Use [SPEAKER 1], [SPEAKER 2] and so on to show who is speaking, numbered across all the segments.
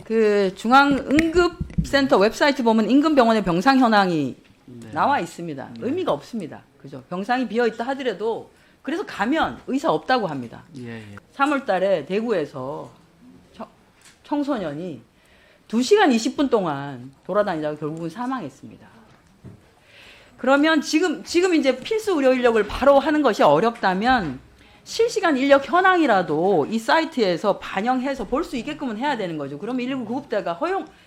[SPEAKER 1] 그 중앙응급센터 웹사이트 보면 인근병원의 병상 현황이
[SPEAKER 2] 네.
[SPEAKER 1] 나와 있습니다. 의미가 없습니다. 그죠? 병상이 비어 있다 하더라도 그래서 가면 의사 없다고 합니다.
[SPEAKER 2] 예, 예.
[SPEAKER 1] 3월 달에 대구에서 청소년이 2시간 20분 동안 돌아다니다가 결국은 사망했습니다. 그러면 지금 이제 필수 의료 인력을 바로 하는 것이 어렵다면 실시간 인력 현황이라도 이 사이트에서 반영해서 볼 수 있게끔은 해야 되는 거죠. 그러면 119 구급대가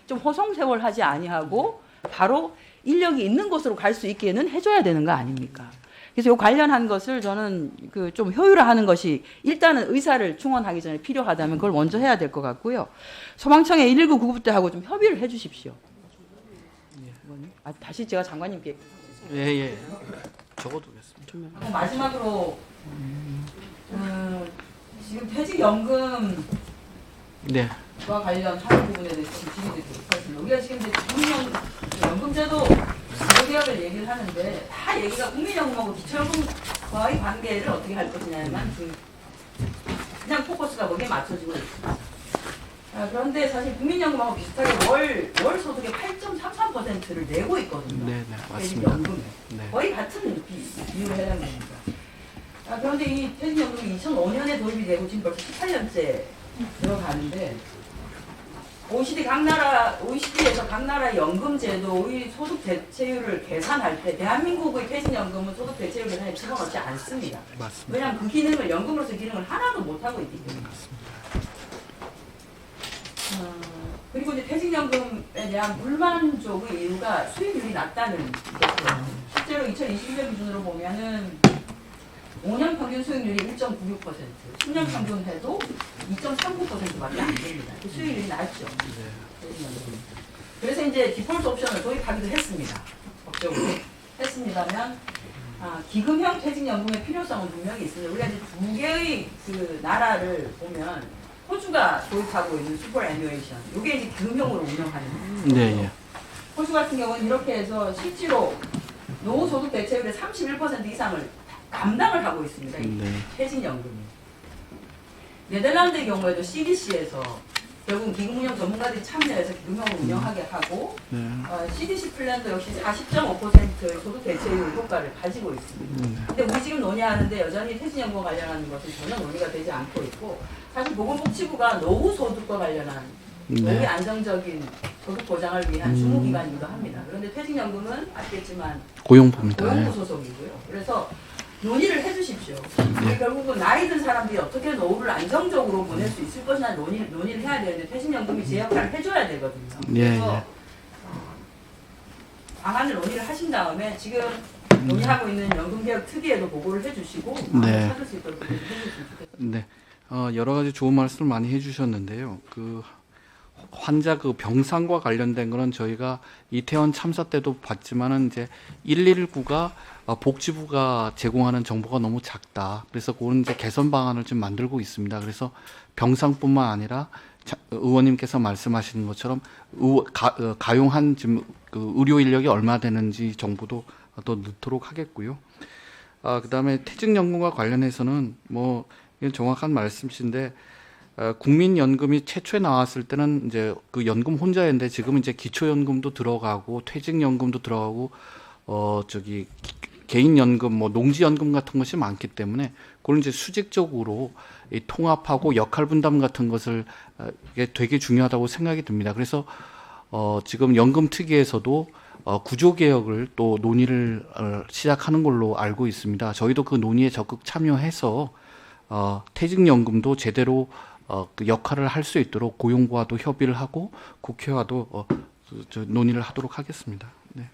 [SPEAKER 1] 좀 허송세월하지 아니하고 바로 인력이 있는 곳으로 갈 수 있게는 해줘야 되는 거 아닙니까? 그래서 이 관련한 것을 저는 그 좀 효율화하는 것이 일단은 의사를 충원하기 전에 필요하다면 그걸 먼저 해야 될 것 같고요. 소방청의 119 구급대하고 좀 협의를 해주십시오. 다시 제가 장관님께
[SPEAKER 2] 예. 적어두겠습니다.
[SPEAKER 1] 마지막으로 지금 퇴직연금과
[SPEAKER 2] 네.
[SPEAKER 1] 관련 하는 부분에 대해서 좀 질의를 드리겠습니다. 우리가 지금 이제 국민연금제도 개혁을 얘기를 하는데 다 얘기가 국민연금하고 기초연금과의 관계를 어떻게 할 것이냐만 그냥 포커스가 거기에 맞춰지고 있습니다. 그런데 사실 국민연금하고 비슷하게 월 소득의 8.33%를 내고 있거든요.
[SPEAKER 2] 네, 맞습니다.
[SPEAKER 1] 퇴직연금에.
[SPEAKER 2] 네.
[SPEAKER 1] 거의 같은 비율에 해당됩니다. 그런데 이 퇴직연금이 2005년에 도입이 되고 지금 벌써 18년째 들어가는데 OECD에서 각 나라의 연금 제도의 소득 대체율을 계산할 때 대한민국의 퇴직연금은 소득 대체율 계산에 집어넣지 않습니다.
[SPEAKER 2] 맞습니다.
[SPEAKER 1] 왜냐하면 그 기능을 연금으로서 기능을 하나도 못 하고 있기 때문에. 그리고 이제 퇴직연금에 대한 불만족의 이유가 수익률이 낮다는 것이에요. 실제로 2021년 기준으로 보면은 5년 평균 수익률이 1.96%, 10년 평균 해도 2.39%밖에 안 됩니다. 그 수익률이 낮죠. 퇴직연금. 그래서 이제 디폴트 옵션을 도입하기도 했습니다. 법적으로 했습니다만 기금형 퇴직연금의 필요성은 분명히 있습니다. 우리가 이제 두 개의 그 나라를 보면 호주가 도입하고 있는 슈퍼 애뉴에이션, 이게 이제 기금형으로 운영하는 거예요.
[SPEAKER 2] 네.
[SPEAKER 1] 호주 같은 경우는 이렇게 해서 실제로 노후소득 대체율의 31% 이상을 감당을 하고 있습니다. 이
[SPEAKER 2] 네.
[SPEAKER 1] 퇴직연금이. 네덜란드의 경우에도 CDC에서 결국 기금운용 전문가들이 참여해서 기금형을 운영하게 하고
[SPEAKER 2] 네.
[SPEAKER 1] CDC 플랜도 역시 40.5%의 소득 대체율 효과를 가지고 있습니다. 근데 우리 지금 논의하는데 여전히 퇴직연금과 관련한 것은 전혀 논의가 되지 않고 있고 사실 보건복지부가 노후소득과 관련한 노후의 안정적인 소득 보장을 위한 주무기관이기도 합니다. 그런데 퇴직연금은 아시겠지만
[SPEAKER 2] 고용부입니다.
[SPEAKER 1] 고용부 소속이고요. 그래서 논의를 해주십시오. 결국은 나이 든 사람들이 어떻게 노후를 안정적으로 보낼 수 있을 것이냐 논의를 해야 되는데 퇴직연금이 제 역할을 해줘야 되거든요. 그래서 방안을 논의를 하신 다음에 지금 논의하고 있는 연금개혁 특위에도 보고를 해주시고 방안을 찾을 수 있도록 해주시면 좋겠습니다.
[SPEAKER 2] 네. 여러 가지 좋은 말씀을 많이 해주셨는데요. 그 환자 그 병상과 관련된 거는 저희가 이태원 참사 때도 봤지만은 이제 119가 복지부가 제공하는 정보가 너무 작다. 그래서 그런 이제 개선 방안을 좀 만들고 있습니다. 그래서 병상뿐만 아니라 의원님께서 말씀하시는 것처럼 가용한 지금 그 의료 인력이 얼마 되는지 정보도 더 넣도록 하겠고요. 그다음에 퇴직연금과 관련해서는 뭐 이건 정확한 말씀이신데 국민연금이 최초에 나왔을 때는 이제 그 연금 혼자였는데 지금 이제 기초연금도 들어가고 퇴직연금도 들어가고 개인연금 뭐 농지연금 같은 것이 많기 때문에 그걸 이제 수직적으로 이 통합하고 역할 분담 같은 것을 이게 되게 중요하다고 생각이 듭니다. 그래서 지금 연금특위에서도 구조 개혁을 또 논의를 시작하는 걸로 알고 있습니다. 저희도 그 논의에 적극 참여해서 퇴직연금도 제대로 그 역할을 할 수 있도록 고용부와도 협의를 하고 국회와도 논의를 하도록 하겠습니다. 네.